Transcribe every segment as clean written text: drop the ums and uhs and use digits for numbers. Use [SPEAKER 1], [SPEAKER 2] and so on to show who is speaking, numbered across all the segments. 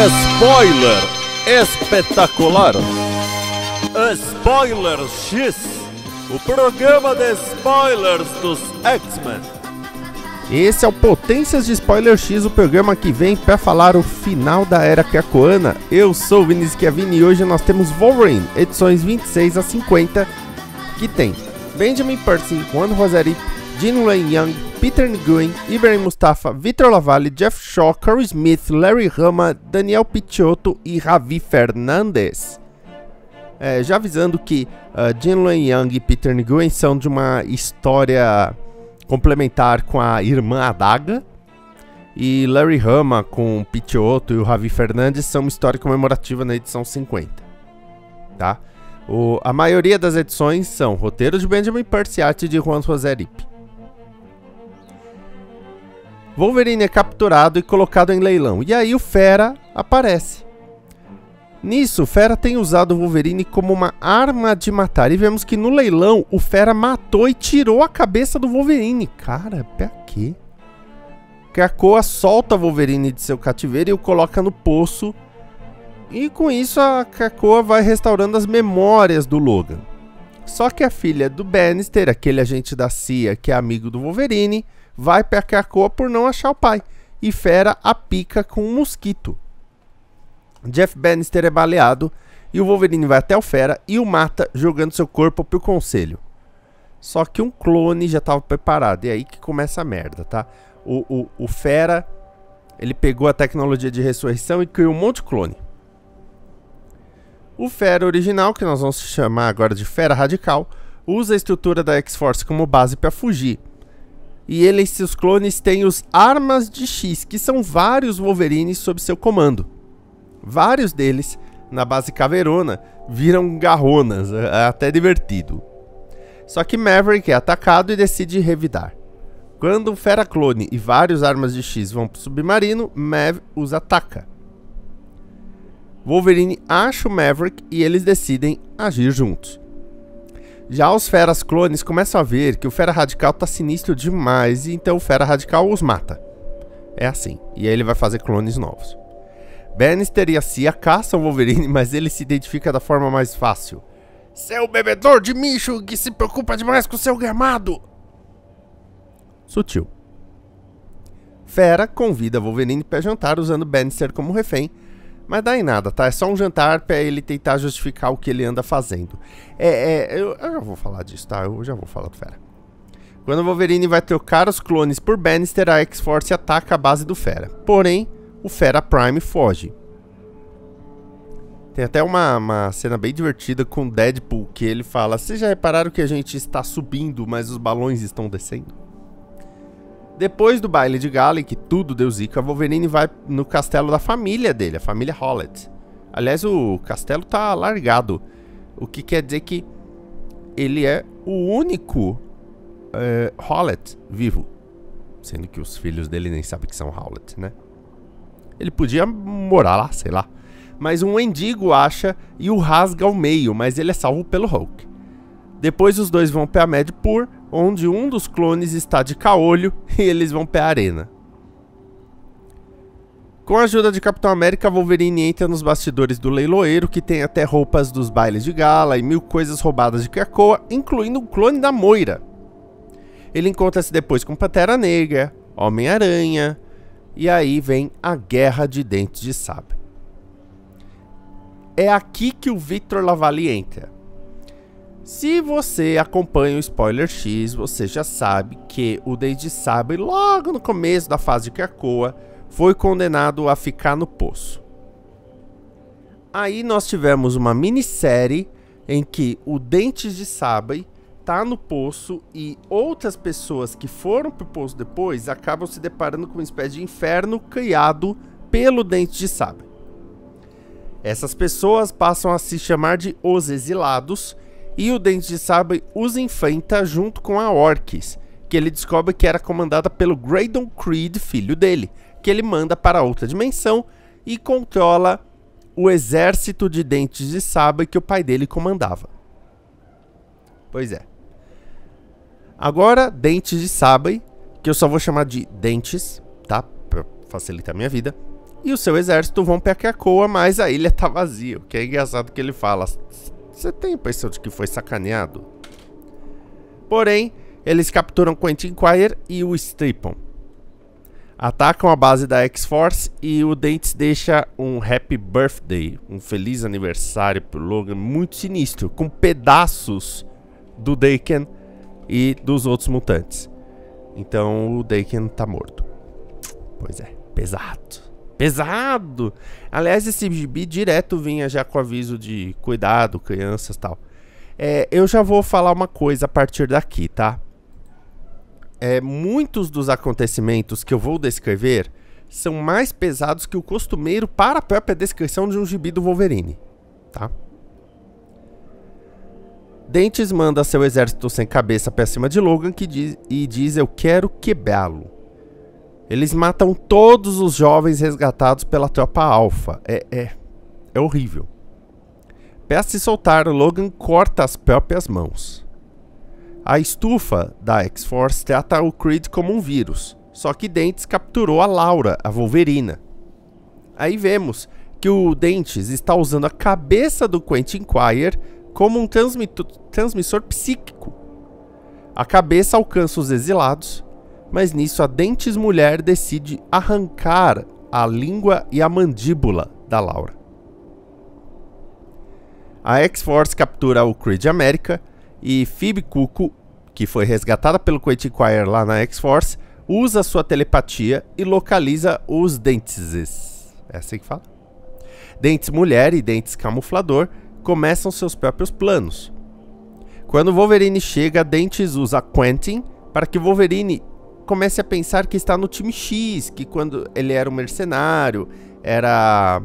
[SPEAKER 1] Spoiler espetacular. Spoiler X, o programa de spoilers dos X-Men.
[SPEAKER 2] Esse é o Potências de Spoiler X, o programa que vem para falar o final da Era Krakoana. Eu sou o Vinícius Chiavini e hoje nós temos Wolverine, edições 26 a 50, que tem Benjamin Percy, Juan Rosari, Gene Luen Yang, Peter Nguyen, Ibrahim Mustafa, Victor Lavalle, Jeff Shaw, Corey Smith, Larry Hama, Daniel Picciotto e Javi Fernandes. Já avisando que Gene Luen Yang e Peter Nguyen são de uma história complementar com a irmã Adaga, e Larry Hama com Picciotto e o Javi Fernandes são uma história comemorativa na edição 50, tá? A maioria das edições são roteiro de Benjamin Percy e arte de Juan Rosari. Wolverine é capturado e colocado em leilão, e aí o Fera aparece. Nisso, o Fera tem usado o Wolverine como uma arma de matar, e vemos que no leilão o Fera matou e tirou a cabeça do Wolverine. Cara, pra quê? Krakoa solta o Wolverine de seu cativeiro e o coloca no poço, e com isso a Krakoa vai restaurando as memórias do Logan. Só que a filha do Bannister, aquele agente da CIA que é amigo do Wolverine, vai pra Krakoa por não achar o pai, e Fera a pica com um mosquito. Jeff Bannister é baleado e o Wolverine vai até o Fera e o mata, jogando seu corpo pro conselho. Só que um clone já estava preparado, e aí que começa a merda, tá? O Fera, ele pegou a tecnologia de ressurreição e criou um monte de clone. O Fera original, que nós vamos chamar agora de Fera Radical, usa a estrutura da X-Force como base para fugir. E ele e seus clones têm os Armas de X, que são vários Wolverines sob seu comando. Vários deles, na base caveirona, viram garronas, é até divertido. Só que Maverick é atacado e decide revidar. Quando o Fera Clone e vários Armas de X vão pro submarino, Mav os ataca. Wolverine acha o Maverick e eles decidem agir juntos. Já os Feras Clones começam a ver que o Fera Radical tá sinistro demais, e então o Fera Radical os mata. É assim, e aí ele vai fazer clones novos. Bannister e a CIA caçam o Wolverine, mas ele se identifica da forma mais fácil. Seu bebedor de micho que se preocupa demais com seu gramado. Sutil. Fera convida Wolverine para jantar usando Bannister como refém, mas dá em nada, tá? É só um jantar pra ele tentar justificar o que ele anda fazendo. Eu já vou falar disso, tá? Eu já vou falar do Fera. Quando o Wolverine vai trocar os clones por Bannister, a X-Force ataca a base do Fera. Porém, o Fera Prime foge. Tem até uma cena bem divertida com o Deadpool, que ele fala: vocês já repararam que a gente está subindo, mas os balões estão descendo? Depois do baile de gala, em que tudo deu zica, Wolverine vai no castelo da família dele, a família Howlett. Aliás, o castelo tá largado, o que quer dizer que ele é o único Howlett vivo. Sendo que os filhos dele nem sabem que são Howlett, né? Ele podia morar lá, sei lá. Mas um mendigo acha e o rasga ao meio, mas ele é salvo pelo Hulk. Depois os dois vão pra Madripoor, onde um dos clones está de caolho, e eles vão pra arena. Com a ajuda de Capitão América, Wolverine entra nos bastidores do leiloeiro, que tem até roupas dos bailes de gala e 1000 coisas roubadas de Krakoa, incluindo um clone da Moira. Ele encontra-se depois com Pantera Negra, Homem-Aranha, e aí vem a Guerra de Dentes de Sabre. É aqui que o Victor Lavalle entra. Se você acompanha o Spoiler X, você já sabe que o Dente de Sabre, logo no começo da fase de Krakoa, foi condenado a ficar no poço. Aí nós tivemos uma minissérie em que o Dente de Sabre tá no poço e outras pessoas que foram pro poço depois acabam se deparando com uma espécie de inferno criado pelo Dente de Sabre. Essas pessoas passam a se chamar de Os Exilados, e o Dente de Sabre os enfrenta junto com a Orchis, que ele descobre que era comandada pelo Graydon Creed, filho dele, que ele manda para outra dimensão e controla o exército de Dentes de Sabre que o pai dele comandava. Pois é. Agora, Dentes de Sabre, que eu só vou chamar de Dentes, tá? Pra facilitar a minha vida. e o seu exército vão para Krakoa, mas a ilha tá vazia. O que é engraçado que ele fala: você tem a impressão de que foi sacaneado? Porém, eles capturam Quentin Quire e o stripam. Atacam a base da X-Force e o Dentes deixa um Happy Birthday, um feliz aniversário pro Logan, muito sinistro, com pedaços do Daken e dos outros mutantes. Então o Daken tá morto. Pois é, pesado. Pesado! Aliás, esse gibi direto vinha já com aviso de cuidado, crianças e tal. Eu já vou falar uma coisa a partir daqui, tá? Muitos dos acontecimentos que eu vou descrever são mais pesados que o costumeiro para a própria descrição de um gibi do Wolverine, tá? Dentes manda seu exército sem cabeça pra cima de Logan e diz: eu quero quebrá-lo. Eles matam todos os jovens resgatados pela tropa Alpha. É horrível. Para se soltar, Logan corta as próprias mãos. A estufa da X-Force trata o Creed como um vírus, só que Dentes capturou a Laura, a Wolverina. Aí vemos que o Dentes está usando a cabeça do Quentin Quire como um transmissor psíquico. A cabeça alcança os exilados, mas nisso a Dentes mulher decide arrancar a língua e a mandíbula da Laura. A X-Force captura o Creed América e Phoebe Cuckoo, que foi resgatada pelo Quentin Quire lá na X-Force, usa sua telepatia e localiza os Dentes. É assim que fala? Dentes mulher e Dentes camuflador começam seus próprios planos. Quando Wolverine chega, Dentes usa Quentin para que Wolverine comece a pensar que está no time X, que quando ele era um mercenário, era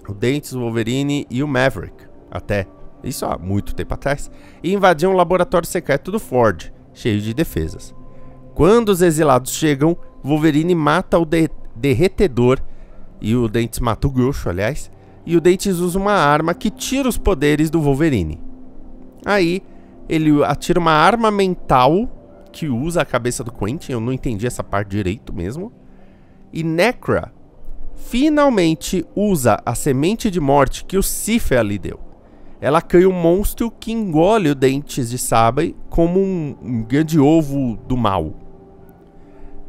[SPEAKER 2] o Dentes, o Wolverine e o Maverick, até. Isso há muito tempo atrás. E invadiam um laboratório secreto do Ford, cheio de defesas. Quando os exilados chegam, Wolverine mata o derretedor, e o Dentes mata o Grosso, aliás, e o Dentes usa uma arma que tira os poderes do Wolverine. Aí, ele atira uma arma mental que usa a cabeça do Quentin, eu não entendi essa parte direito mesmo. E Necra finalmente usa a semente de morte que o Cipher lhe deu. Ela cria um monstro que engole o Dentes de Sabre como um grande ovo do mal.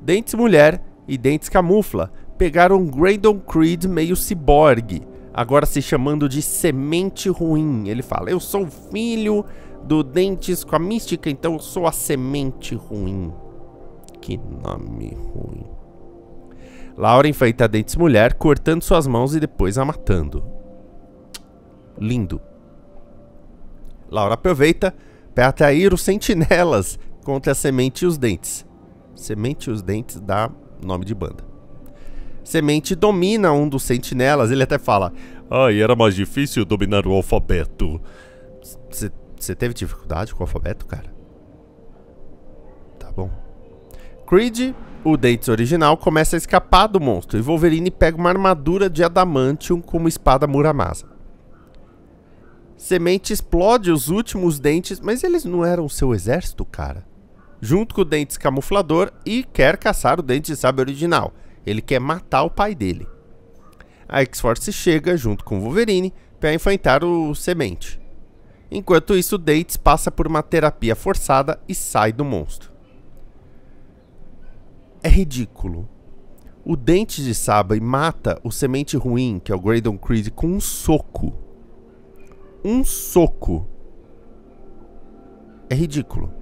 [SPEAKER 2] Dentes mulher e Dentes camufla pegaram Graydon Creed meio ciborgue, agora se chamando de Semente Ruim. Ele fala: eu sou filho do Dentes com a mística, então eu sou a Semente Ruim. Que nome ruim. Laura enfrenta a Dentes mulher, cortando suas mãos e depois a matando. Lindo. Laura aproveita para atrair os sentinelas contra a Semente e os Dentes. Semente e os Dentes dá nome de banda. Semente domina um dos sentinelas, ele até fala:
[SPEAKER 1] ai, era mais difícil dominar o alfabeto.
[SPEAKER 2] Você teve dificuldade com o alfabeto, cara? Tá bom. Creed, o Dentes original, começa a escapar do monstro e Wolverine pega uma armadura de adamantium com uma espada Muramasa. Semente explode os últimos Dentes, mas eles não eram seu exército, cara? Junto com o Dentes camuflador e quer caçar o Dentes de Sabre original. Ele quer matar o pai dele. A X-Force chega junto com o Wolverine para enfrentar o Semente. Enquanto isso, o Dentes passa por uma terapia forçada e sai do monstro. É ridículo. O Dentes de Sabre mata o Semente Ruim, que é o Graydon Creed, com um soco. Um soco. É ridículo.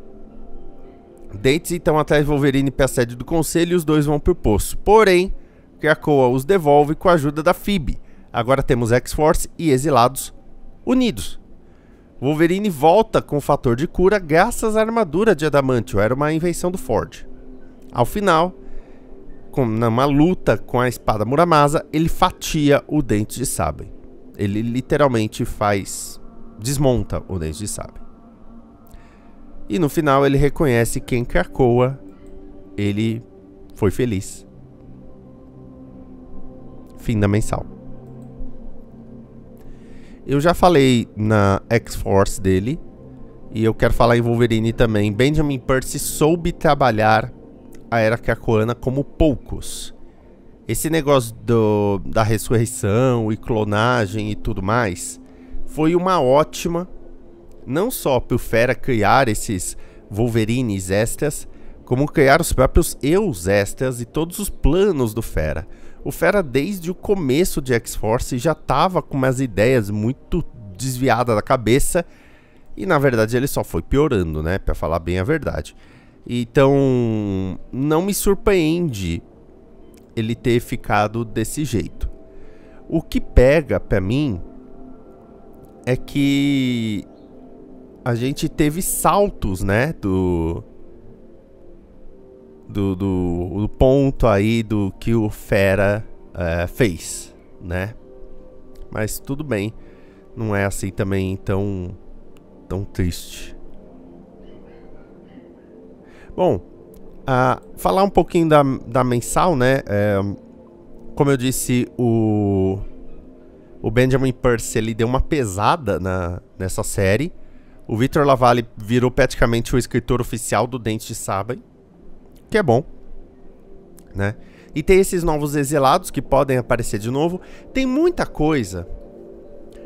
[SPEAKER 2] Dentes então atrás de Wolverine para a sede do conselho e os dois vão pro poço. Porém, Krakoa os devolve com a ajuda da Phoebe. Agora temos X-Force e exilados unidos. Wolverine volta com o fator de cura graças à armadura de adamantium. Era uma invenção do Ford. Ao final, numa luta com a espada Muramasa, ele fatia o Dentes de Sabre. Ele literalmente desmonta o Dentes de Sabre. E no final ele reconhece que em Krakoa ele foi feliz. Fim da mensal. Eu já falei na X-Force dele, e eu quero falar em Wolverine também. Benjamin Percy soube trabalhar a Era Krakoana como poucos. esse negócio da ressurreição e clonagem e tudo mais foi uma ótima, não só pro Fera criar esses Wolverines extras, como criar os próprios Eus extras e todos os planos do Fera. O Fera, desde o começo de X-Force, já tava com umas ideias muito desviadas da cabeça, e na verdade ele só foi piorando, né, pra falar bem a verdade. Então, não me surpreende ele ter ficado desse jeito. O que pega pra mim é que a gente teve saltos, né, do ponto aí do que o Fera fez, né? Mas tudo bem, não é assim também tão triste. Bom, falar um pouquinho da mensal, né? Como eu disse, o Benjamin Percy, ele deu uma pesada nessa série. O Victor LaValle virou praticamente o escritor oficial do Dente de Sabre, que é bom, né? E tem esses novos exilados que podem aparecer de novo. Tem muita coisa.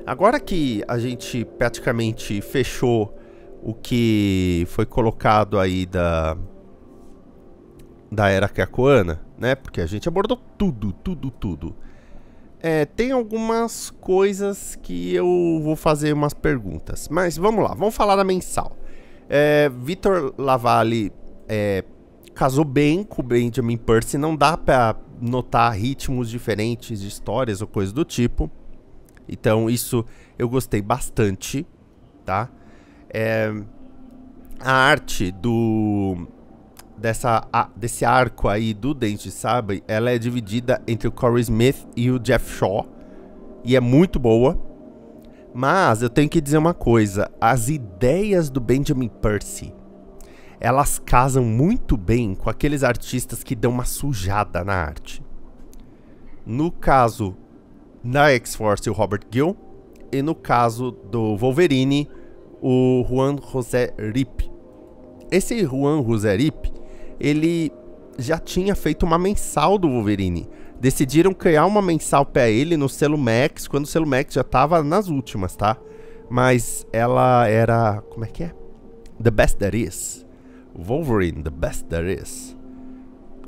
[SPEAKER 2] Agora que a gente praticamente fechou o que foi colocado aí da Era Krakoana, né? Porque a gente abordou tudo. Tem algumas coisas que eu vou fazer umas perguntas. Mas vamos lá, vamos falar da mensal. Victor LaValle casou bem com o Benjamin Percy. Não dá pra notar ritmos diferentes de histórias ou coisa do tipo. Então isso eu gostei bastante, tá? A arte desse arco aí do Dente de Sabre, ela é dividida entre o Corey Smith e o Jeff Shaw, e é muito boa. Mas eu tenho que dizer uma coisa, as ideias do Benjamin Percy, elas casam muito bem com aqueles artistas que dão uma sujada na arte. No caso da X-Force, o Robert Gill, e no caso do Wolverine, o Juan José Rip. Esse Juan José Rip, ele já tinha feito uma mensal do Wolverine. Decidiram criar uma mensal pra ele no selo Max, quando o selo Max já tava nas últimas, tá? Mas ela era... como é que é? The Best There Is. Wolverine, The Best There Is.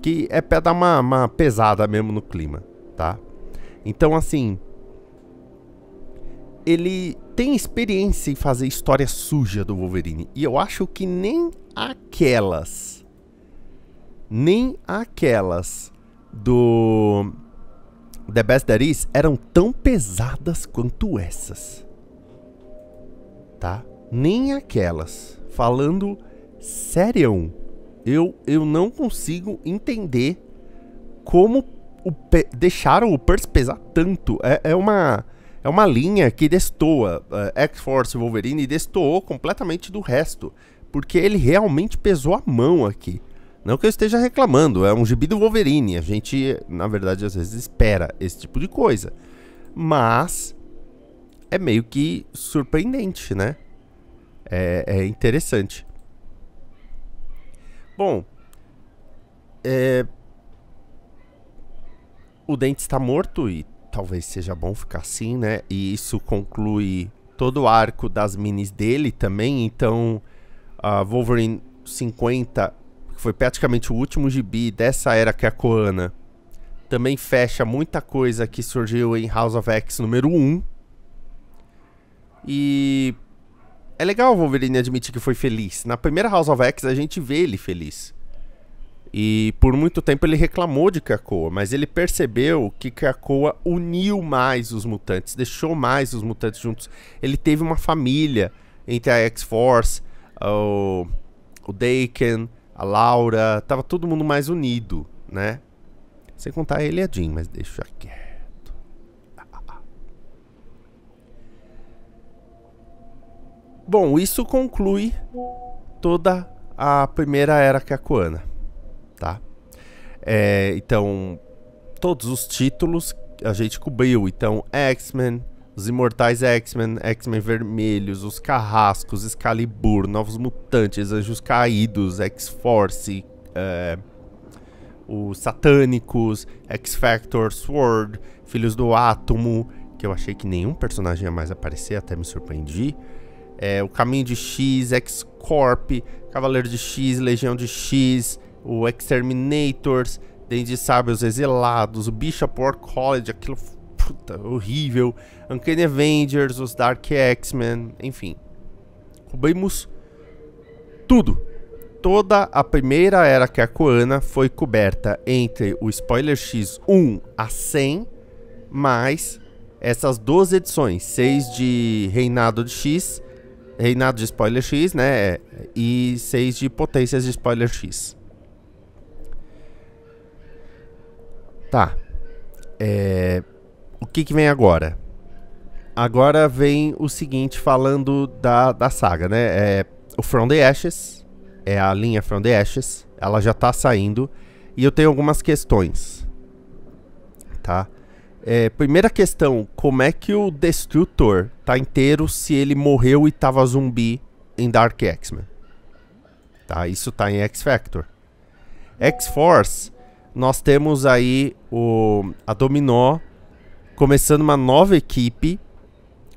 [SPEAKER 2] Que é pra dar uma pesada mesmo no clima, tá? Então, assim... ele tem experiência em fazer história suja do Wolverine. E eu acho que nem aquelas do The Best There Is eram tão pesadas quanto essas, tá? Nem aquelas. Falando sério, eu não consigo entender como deixaram o Percy pesar tanto. É uma linha que destoa X-Force e Wolverine, e destoou completamente do resto, porque ele realmente pesou a mão aqui. Não que eu esteja reclamando, é um gibi do Wolverine, a gente, na verdade, às vezes espera esse tipo de coisa. Mas é meio que surpreendente, né? É interessante. Bom, o Dente está morto e talvez seja bom ficar assim, né? E isso conclui todo o arco das minis dele também. Então, a Wolverine 50, que foi praticamente o último gibi dessa Era Krakoana, também fecha muita coisa que surgiu em House of X número 1. E é legal o Wolverine admitir que foi feliz. Na primeira House of X a gente vê ele feliz. E por muito tempo ele reclamou de Krakoa, mas ele percebeu que Krakoa uniu mais os mutantes, deixou mais os mutantes juntos. Ele teve uma família entre a X-Force, o Daken, a Laura, tava todo mundo mais unido, né? Sem contar ele e a Jean, mas deixa quieto. Bom, isso conclui toda a primeira Era Krakoana. Tá? Então, todos os títulos a gente cobriu. Então, X-Men, os Imortais X-Men, X-Men Vermelhos, os Carrascos, Excalibur, Novos Mutantes, Anjos Caídos, X-Force, os Satânicos, X-Factor, Sword, Filhos do Átomo, que eu achei que nenhum personagem ia mais aparecer, até me surpreendi. O Caminho de X, X-Corp, Cavaleiro de X, Legião de X, o Exterminators, Dente de Sabre, os Exilados, o Bishop War College, aquilo puta, horrível, Uncanny Avengers, os Dark X-Men, enfim. Cobrimos tudo. Toda a primeira era Kerkoana foi coberta entre o Spoiler X 1 a 100, mais essas 12 edições, 6 de Reinado de X, Reinado de Spoiler X, né, e 6 de Potências de Spoiler X. Tá. O que vem agora? Agora vem o seguinte, falando da saga, né? O From the Ashes, a linha From the Ashes, ela já tá saindo. E eu tenho algumas questões, tá? Primeira questão, como é que o Destructor tá inteiro se ele morreu e tava zumbi em Dark X-Men? Tá? Isso tá em X-Factor. X-Force, nós temos aí a Dominó começando uma nova equipe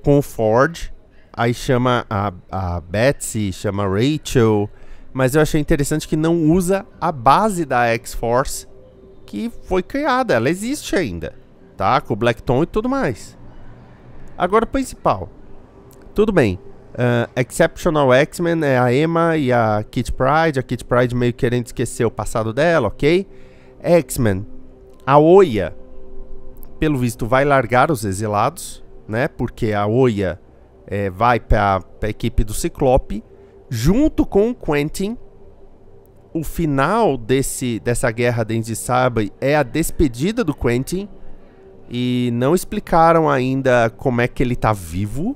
[SPEAKER 2] com o Ford. Aí chama a Betsy, chama a Rachel. Mas eu achei interessante que não usa a base da X-Force que foi criada. Ela existe ainda, tá? Com o Black Tom e tudo mais. Agora o principal. Tudo bem. Exceptional X-Men é a Emma e a Kitty Pryde. A Kitty Pryde meio querendo esquecer o passado dela, ok? X-Men. A Oya, pelo visto, vai largar os Exilados, né? Porque a Oya vai para a equipe do Ciclope, junto com o Quentin. O final dessa guerra Dente de Sabre é a despedida do Quentin. E não explicaram ainda como é que ele tá vivo.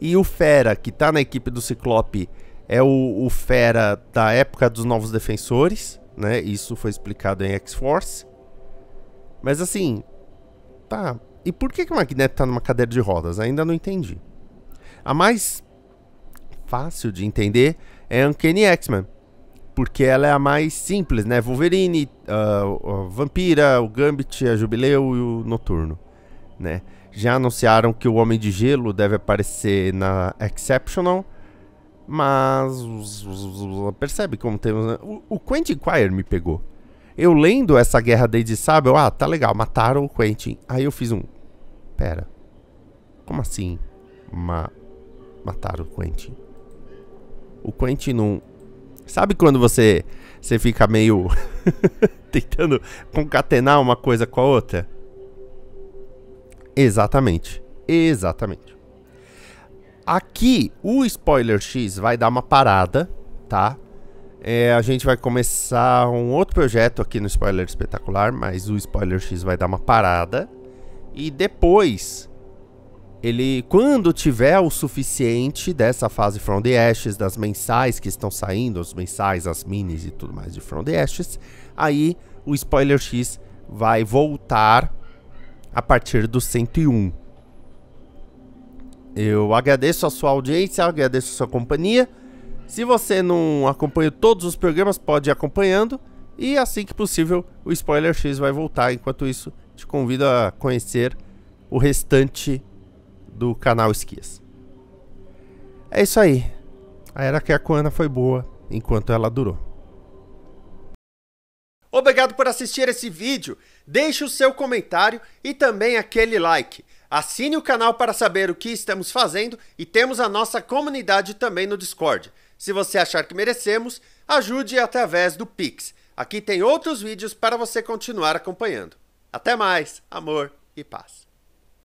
[SPEAKER 2] E o Fera, que tá na equipe do Ciclope, é o Fera da época dos Novos Defensores, né? Isso foi explicado em X-Force. Mas assim, tá. E por que o Magneto tá numa cadeira de rodas? Ainda não entendi. A mais fácil de entender é a Uncanny X-Men, porque ela é a mais simples, né? Wolverine, a Vampira, o Gambit, a Jubileu e o Noturno, né? Já anunciaram que o Homem de Gelo deve aparecer na Exceptional, mas percebe como temos... O Quentin Quire me pegou. Eu lendo essa guerra desde sábado, tá legal, mataram o Quentin. Aí eu fiz pera, como assim mataram o Quentin? O Quentin não... Sabe quando você fica meio tentando concatenar uma coisa com a outra? Exatamente. Aqui, o Spoiler X vai dar uma parada, tá? A gente vai começar um outro projeto aqui no Spoiler Espetacular, mas o Spoiler X vai dar uma parada. E depois, quando tiver o suficiente dessa fase From the Ashes, das mensais que estão saindo, os mensais, as minis e tudo mais de From the Ashes, aí o Spoiler X vai voltar a partir do 101. Eu agradeço a sua audiência, agradeço a sua companhia. Se você não acompanha todos os programas, pode ir acompanhando. E assim que possível, o Spoiler X vai voltar. Enquanto isso, te convido a conhecer o restante do canal Esquias. É isso aí. A Era Kerkoana foi boa enquanto ela durou. Obrigado por assistir esse vídeo. Deixe o seu comentário e também aquele like. Assine o canal para saber o que estamos fazendo e temos a nossa comunidade também no Discord. Se você achar que merecemos, ajude através do Pix. Aqui tem outros vídeos para você continuar acompanhando. Até mais, amor e paz.